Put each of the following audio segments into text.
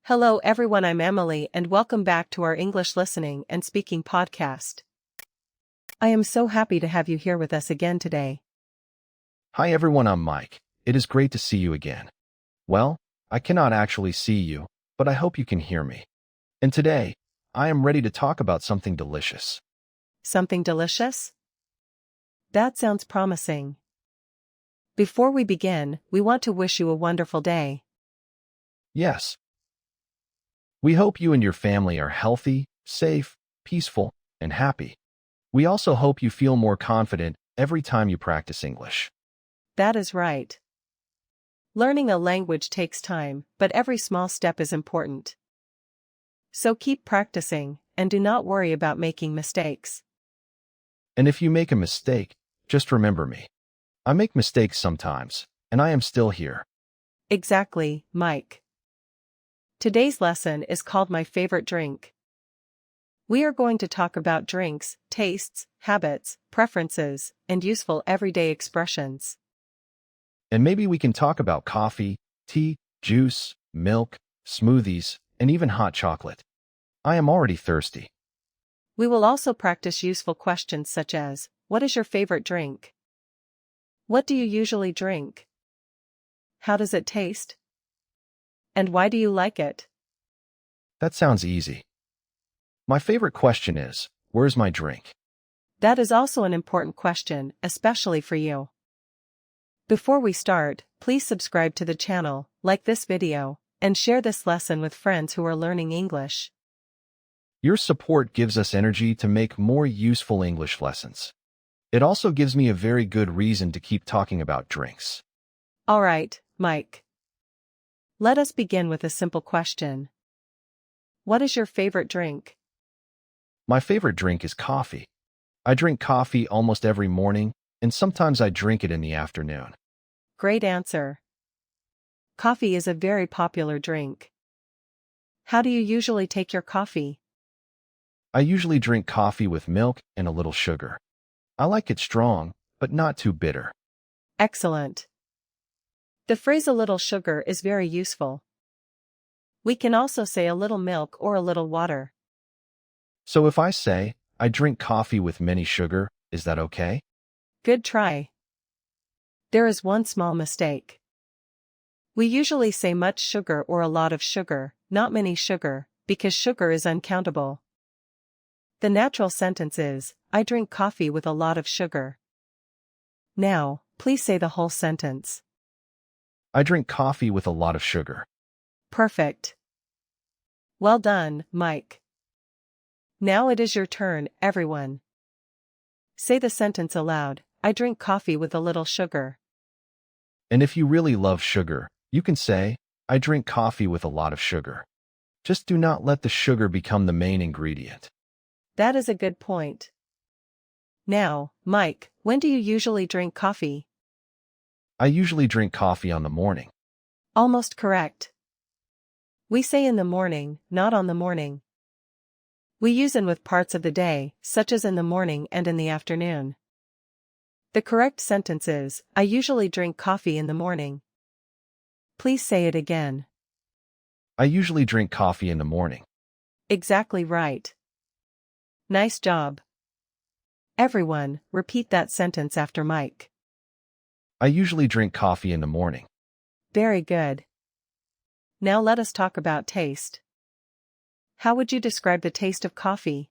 Hello everyone, I'm Emily and welcome back to our English listening and speaking podcast. I am so happy to have you here with us again today. Hi everyone, I'm Mike. It is great to see you again. Well, I cannot actually see you, but I hope you can hear me. And today, I am ready to talk about something delicious. Something delicious? That sounds promising. Before we begin, we want to wish you a wonderful day. Yes. We hope you and your family are healthy, safe, peaceful, and happy. We also hope you feel more confident every time you practice English. That is right. Learning a language takes time, but every small step is important. So keep practicing, and do not worry about making mistakes. And if you make a mistake, just remember me. I make mistakes sometimes, and I am still here. Exactly, Mike. Today's lesson is called My Favorite Drink. We are going to talk about drinks, tastes, habits, preferences, and useful everyday expressions. And maybe we can talk about coffee, tea, juice, milk, smoothies, and even hot chocolate. I am already thirsty. We will also practice useful questions such as, what is your favorite drink? What do you usually drink? How does it taste? And why do you like it? That sounds easy. My favorite question is, where's my drink? That is also an important question, especially for you. Before we start, please subscribe to the channel, like this video, and share this lesson with friends who are learning English. Your support gives us energy to make more useful English lessons. It also gives me a very good reason to keep talking about drinks. All right, Mike. Let us begin with a simple question. What is your favorite drink? My favorite drink is coffee. I drink coffee almost every morning, and sometimes I drink it in the afternoon. Great answer. Coffee is a very popular drink. How do you usually take your coffee? I usually drink coffee with milk and a little sugar. I like it strong, but not too bitter. Excellent. The phrase a little sugar is very useful. We can also say a little milk or a little water. So if I say, I drink coffee with many sugar, is that okay? Good try. There is one small mistake. We usually say much sugar or a lot of sugar, not many sugar, because sugar is uncountable. The natural sentence is, I drink coffee with a lot of sugar. Now, please say the whole sentence. I drink coffee with a lot of sugar. Perfect. Well done, Mike. Now it is your turn, everyone. Say the sentence aloud, I drink coffee with a little sugar. And if you really love sugar, you can say, I drink coffee with a lot of sugar. Just do not let the sugar become the main ingredient. That is a good point. Now, Mike, when do you usually drink coffee? I usually drink coffee on the morning. Almost correct. We say in the morning, not on the morning. We use in with parts of the day, such as in the morning and in the afternoon. The correct sentence is, I usually drink coffee in the morning. Please say it again. I usually drink coffee in the morning. Exactly right. Nice job. Everyone, repeat that sentence after Mike. I usually drink coffee in the morning. Very good. Now let us talk about taste. How would you describe the taste of coffee?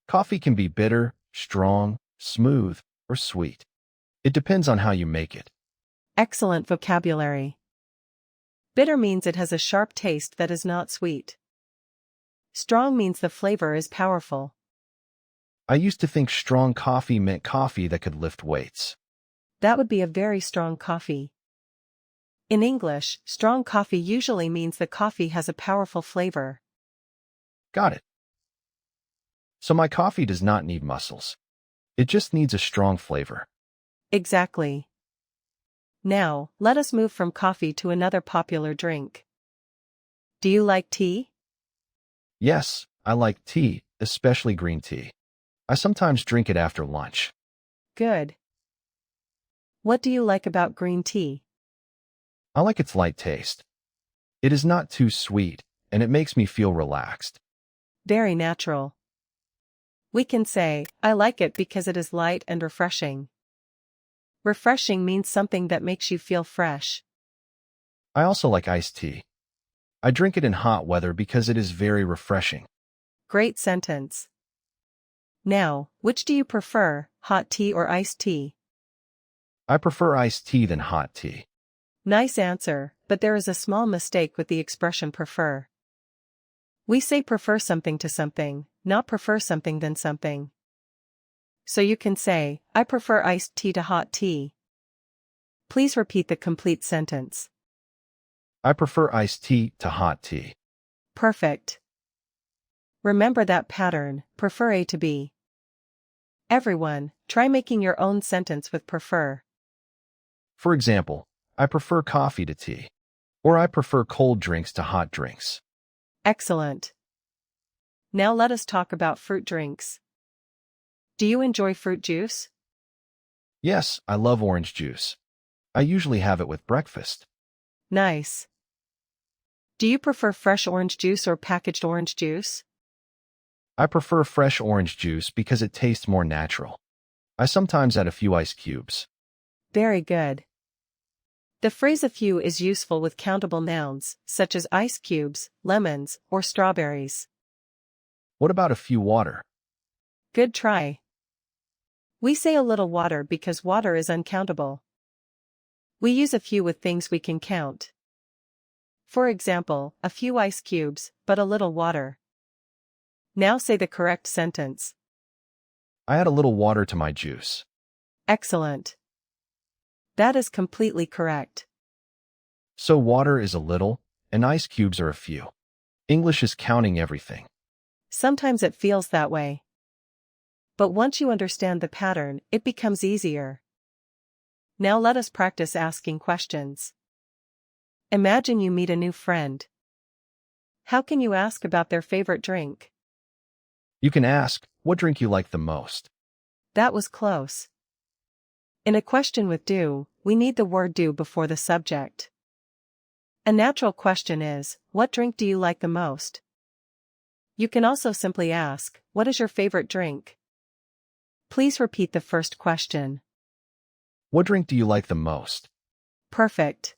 Coffee can be bitter, strong, smooth, or sweet. It depends on how you make it. Excellent vocabulary. Bitter means it has a sharp taste that is not sweet. Strong means the flavor is powerful. I used to think strong coffee meant coffee that could lift weights. That would be a very strong coffee. In English, strong coffee usually means the coffee has a powerful flavor. Got it. So my coffee does not need muscles. It just needs a strong flavor. Exactly. Now, let us move from coffee to another popular drink. Do you like tea? Yes, I like tea, especially green tea. I sometimes drink it after lunch. Good. What do you like about green tea? I like its light taste. It is not too sweet, and it makes me feel relaxed. Very natural. We can say, I like it because it is light and refreshing. Refreshing means something that makes you feel fresh. I also like iced tea. I drink it in hot weather because it is very refreshing. Great sentence. Now, which do you prefer, hot tea or iced tea? I prefer iced tea than hot tea. Nice answer, but there is a small mistake with the expression prefer. We say prefer something to something, not prefer something than something. So you can say, I prefer iced tea to hot tea. Please repeat the complete sentence. I prefer iced tea to hot tea. Perfect. Remember that pattern, prefer A to B. Everyone, try making your own sentence with prefer. For example, I prefer coffee to tea. Or I prefer cold drinks to hot drinks. Excellent. Now let us talk about fruit drinks. Do you enjoy fruit juice? Yes, I love orange juice. I usually have it with breakfast. Nice. Do you prefer fresh orange juice or packaged orange juice? I prefer fresh orange juice because it tastes more natural. I sometimes add a few ice cubes. Very good. The phrase a few is useful with countable nouns, such as ice cubes, lemons, or strawberries. What about a few water? Good try. We say a little water because water is uncountable. We use a few with things we can count. For example, a few ice cubes, but a little water. Now say the correct sentence. I add a little water to my juice. Excellent. That is completely correct. So water is a little, and ice cubes are a few. English is counting everything. Sometimes it feels that way. But once you understand the pattern, it becomes easier. Now let us practice asking questions. Imagine you meet a new friend. How can you ask about their favorite drink? You can ask, what drink you like the most? That was close. In a question with do, we need the word do before the subject. A natural question is, what drink do you like the most? You can also simply ask, what is your favorite drink? Please repeat the first question. What drink do you like the most? Perfect.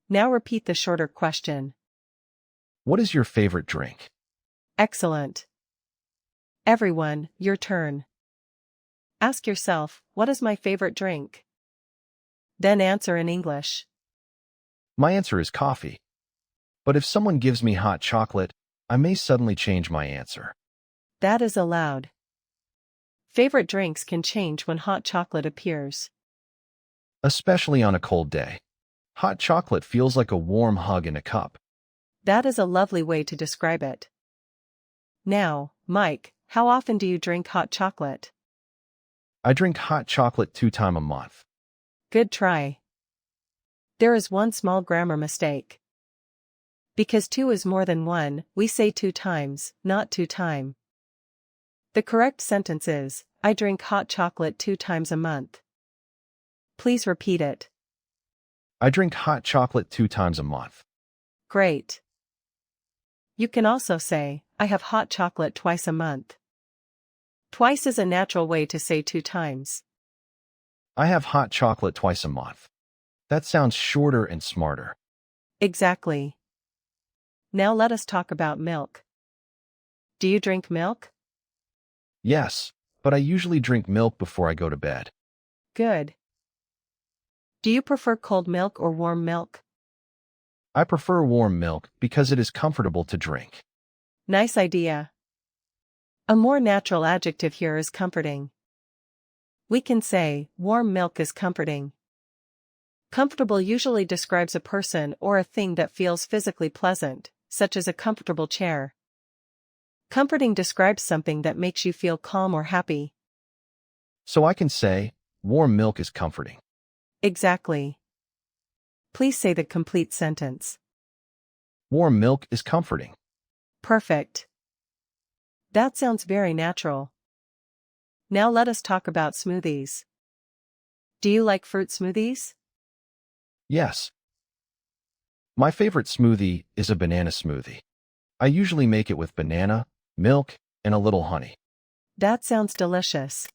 Now repeat the shorter question. What is your favorite drink? Excellent. Everyone, your turn. Ask yourself, what is my favorite drink? Then answer in English. My answer is coffee. But if someone gives me hot chocolate, I may suddenly change my answer. That is allowed. Favorite drinks can change when hot chocolate appears. Especially on a cold day. Hot chocolate feels like a warm hug in a cup. That is a lovely way to describe it. Now, Mike, how often do you drink hot chocolate? I drink hot chocolate 2 times a month. Good try. There is one small grammar mistake. Because 2 is more than 1, we say 2 times, not 2 time. The correct sentence is, I drink hot chocolate 2 times a month. Please repeat it. I drink hot chocolate 2 times a month. Great. You can also say, I have hot chocolate twice a month. Twice is a natural way to say 2 times. I have hot chocolate twice a month. That sounds shorter and smarter. Exactly. Now let us talk about milk. Do you drink milk? Yes, but I usually drink milk before I go to bed. Good. Do you prefer cold milk or warm milk? I prefer warm milk because it is comfortable to drink. Nice idea. A more natural adjective here is comforting. We can say, warm milk is comforting. Comfortable usually describes a person or a thing that feels physically pleasant, such as a comfortable chair. Comforting describes something that makes you feel calm or happy. So I can say, warm milk is comforting. Exactly. Please say the complete sentence. Warm milk is comforting. Perfect. That sounds very natural. Now let us talk about smoothies. Do you like fruit smoothies? Yes. My favorite smoothie is a banana smoothie. I usually make it with banana, milk, and a little honey. That sounds delicious.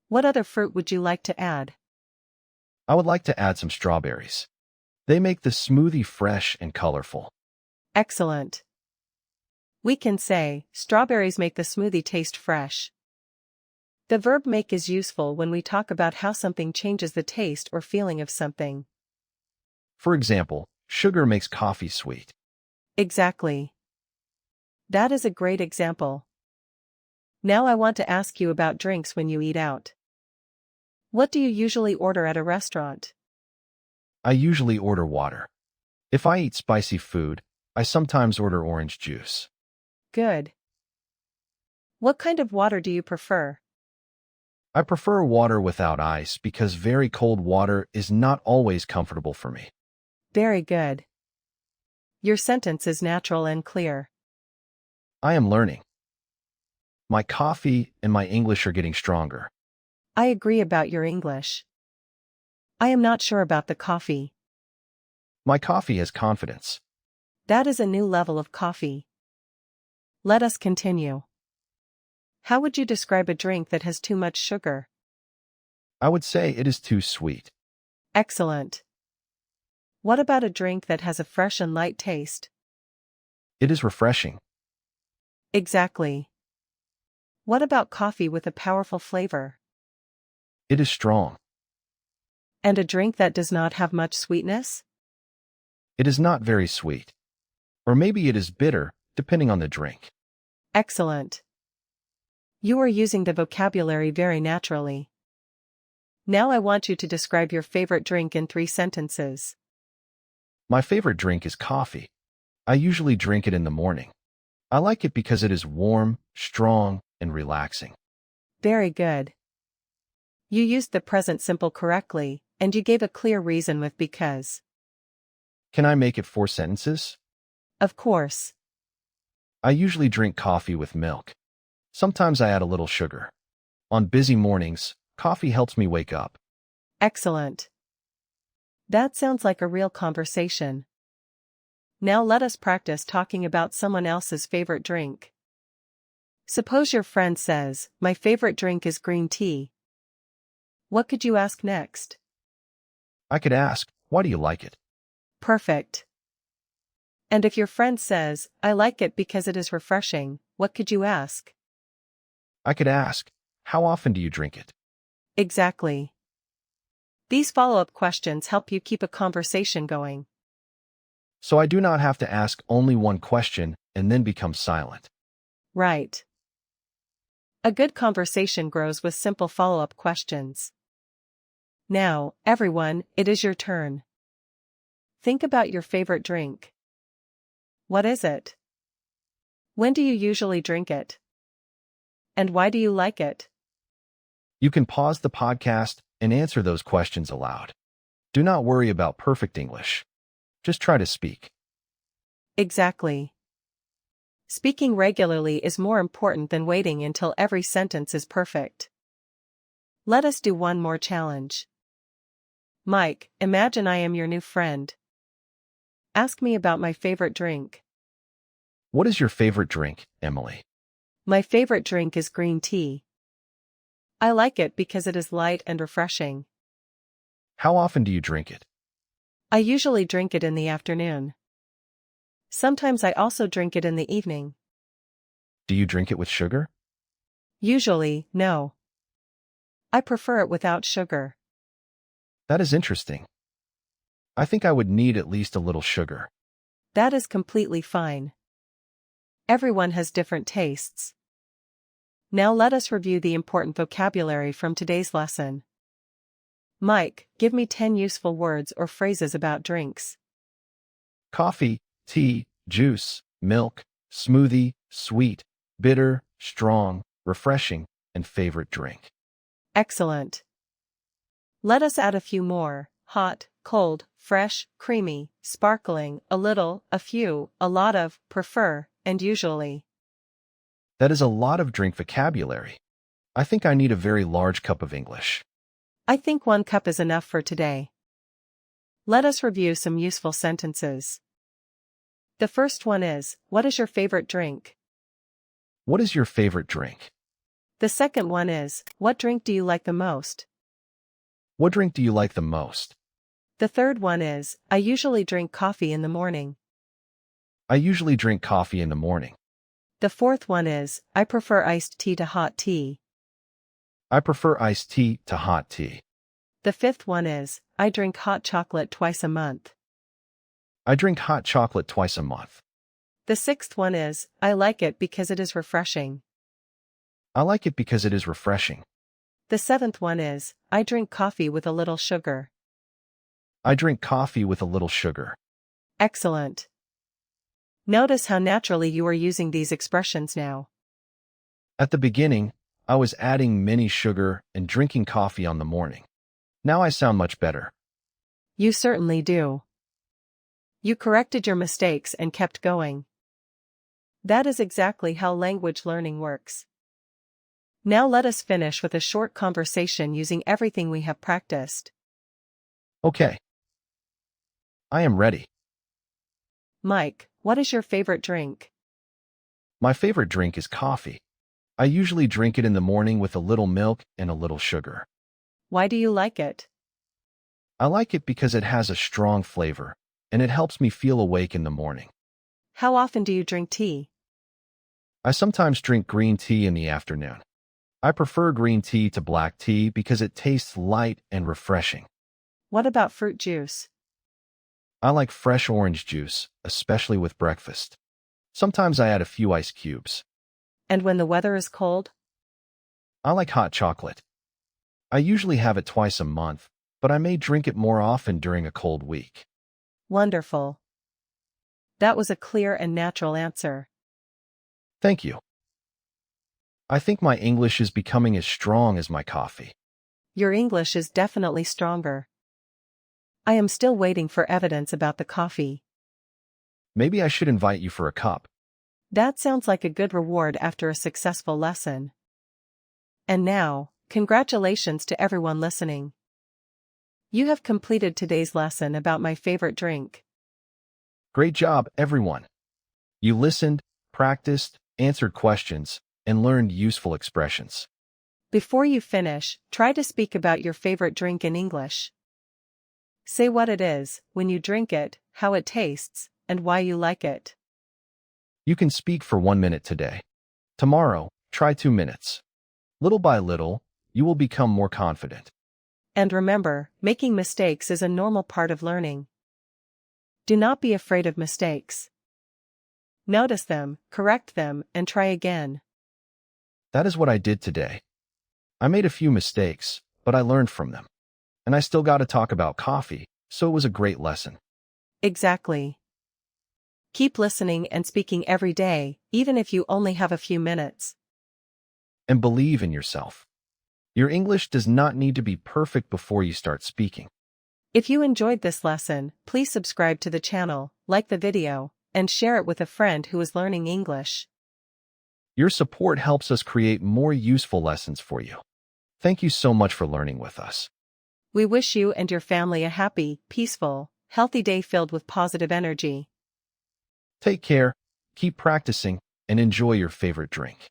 What other fruit would you like to add? I would like to add some strawberries. They make the smoothie fresh and colorful. Excellent. We can say, strawberries make the smoothie taste fresh. The verb make is useful when we talk about how something changes the taste or feeling of something. For example, sugar makes coffee sweet. Exactly. That is a great example. Now I want to ask you about drinks when you eat out. What do you usually order at a restaurant? I usually order water. If I eat spicy food, I sometimes order orange juice. Good. What kind of water do you prefer? I prefer water without ice because very cold water is not always comfortable for me. Very good. Your sentence is natural and clear. I am learning. My coffee and my English are getting stronger. I agree about your English. I am not sure about the coffee. My coffee has confidence. That is a new level of coffee. Let us continue. How would you describe a drink that has too much sugar? I would say it is too sweet. Excellent. What about a drink that has a fresh and light taste? It is refreshing. Exactly. What about coffee with a powerful flavor? It is strong. And a drink that does not have much sweetness? It is not very sweet. Or maybe it is bitter, depending on the drink. Excellent. You are using the vocabulary very naturally. Now I want you to describe your favorite drink in 3 sentences. My favorite drink is coffee. I usually drink it in the morning. I like it because it is warm, strong, and relaxing. Very good. You used the present simple correctly, and you gave a clear reason with because. Can I make it 4 sentences? Of course. I usually drink coffee with milk. Sometimes I add a little sugar. On busy mornings, coffee helps me wake up. Excellent. That sounds like a real conversation. Now let us practice talking about someone else's favorite drink. Suppose your friend says, "My favorite drink is green tea." What could you ask next? I could ask, why do you like it? Perfect. And if your friend says, "I like it because it is refreshing," what could you ask? I could ask, how often do you drink it? Exactly. These follow-up questions help you keep a conversation going. So I do not have to ask only one question and then become silent. Right. A good conversation grows with simple follow-up questions. Now, everyone, it is your turn. Think about your favorite drink. What is it? When do you usually drink it? And why do you like it? You can pause the podcast and answer those questions aloud. Do not worry about perfect English. Just try to speak. Exactly. Speaking regularly is more important than waiting until every sentence is perfect. Let us do one more challenge. Mike, imagine I am your new friend. Ask me about my favorite drink. What is your favorite drink, Emily? My favorite drink is green tea. I like it because it is light and refreshing. How often do you drink it? I usually drink it in the afternoon. Sometimes I also drink it in the evening. Do you drink it with sugar? Usually, no. I prefer it without sugar. That is interesting. I think I would need at least a little sugar. That is completely fine. Everyone has different tastes. Now let us review the important vocabulary from today's lesson. Mike, give me 10 useful words or phrases about drinks. Coffee, tea, juice, milk, smoothie, sweet, bitter, strong, refreshing, and favorite drink. Excellent. Let us add a few more: hot, cold, fresh, creamy, sparkling, a little, a few, a lot of, prefer, and usually. That is a lot of drink vocabulary. I think I need a very large cup of English. I think 1 cup is enough for today. Let us review some useful sentences. The first one is, what is your favorite drink? What is your favorite drink? The second one is, what drink do you like the most? What drink do you like the most? The third one is, I usually drink coffee in the morning. I usually drink coffee in the morning. The fourth one is, I prefer iced tea to hot tea. I prefer iced tea to hot tea. The fifth one is, I drink hot chocolate twice a month. I drink hot chocolate twice a month. The sixth one is, I like it because it is refreshing. I like it because it is refreshing. The seventh one is, I drink coffee with a little sugar. I drink coffee with a little sugar. Excellent. Notice how naturally you are using these expressions now. At the beginning, I was adding many sugar and drinking coffee on the morning. Now I sound much better. You certainly do. You corrected your mistakes and kept going. That is exactly how language learning works. Now let us finish with a short conversation using everything we have practiced. Okay. I am ready. Mike, what is your favorite drink? My favorite drink is coffee. I usually drink it in the morning with a little milk and a little sugar. Why do you like it? I like it because it has a strong flavor, and it helps me feel awake in the morning. How often do you drink tea? I sometimes drink green tea in the afternoon. I prefer green tea to black tea because it tastes light and refreshing. What about fruit juice? I like fresh orange juice, especially with breakfast. Sometimes I add a few ice cubes. And when the weather is cold? I like hot chocolate. I usually have it twice a month, but I may drink it more often during a cold week. Wonderful. That was a clear and natural answer. Thank you. I think my English is becoming as strong as my coffee. Your English is definitely stronger. I am still waiting for evidence about the coffee. Maybe I should invite you for a cup. That sounds like a good reward after a successful lesson. And now, congratulations to everyone listening. You have completed today's lesson about my favorite drink. Great job, everyone. You listened, practiced, answered questions, and learned useful expressions. Before you finish, try to speak about your favorite drink in English. Say what it is, when you drink it, how it tastes, and why you like it. You can speak for 1 minute today. Tomorrow, try 2 minutes. Little by little, you will become more confident. And remember, making mistakes is a normal part of learning. Do not be afraid of mistakes. Notice them, correct them, and try again. That is what I did today. I made a few mistakes, but I learned from them. And I still got to talk about coffee, so it was a great lesson. Exactly. Keep listening and speaking every day, even if you only have a few minutes. And believe in yourself. Your English does not need to be perfect before you start speaking. If you enjoyed this lesson, please subscribe to the channel, like the video, and share it with a friend who is learning English. Your support helps us create more useful lessons for you. Thank you so much for learning with us. We wish you and your family a happy, peaceful, healthy day filled with positive energy. Take care, keep practicing, and enjoy your favorite drink.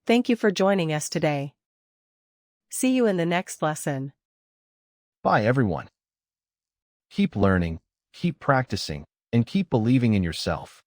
Thank you for joining us today. See you in the next lesson. Bye, everyone. Keep learning, keep practicing, and keep believing in yourself.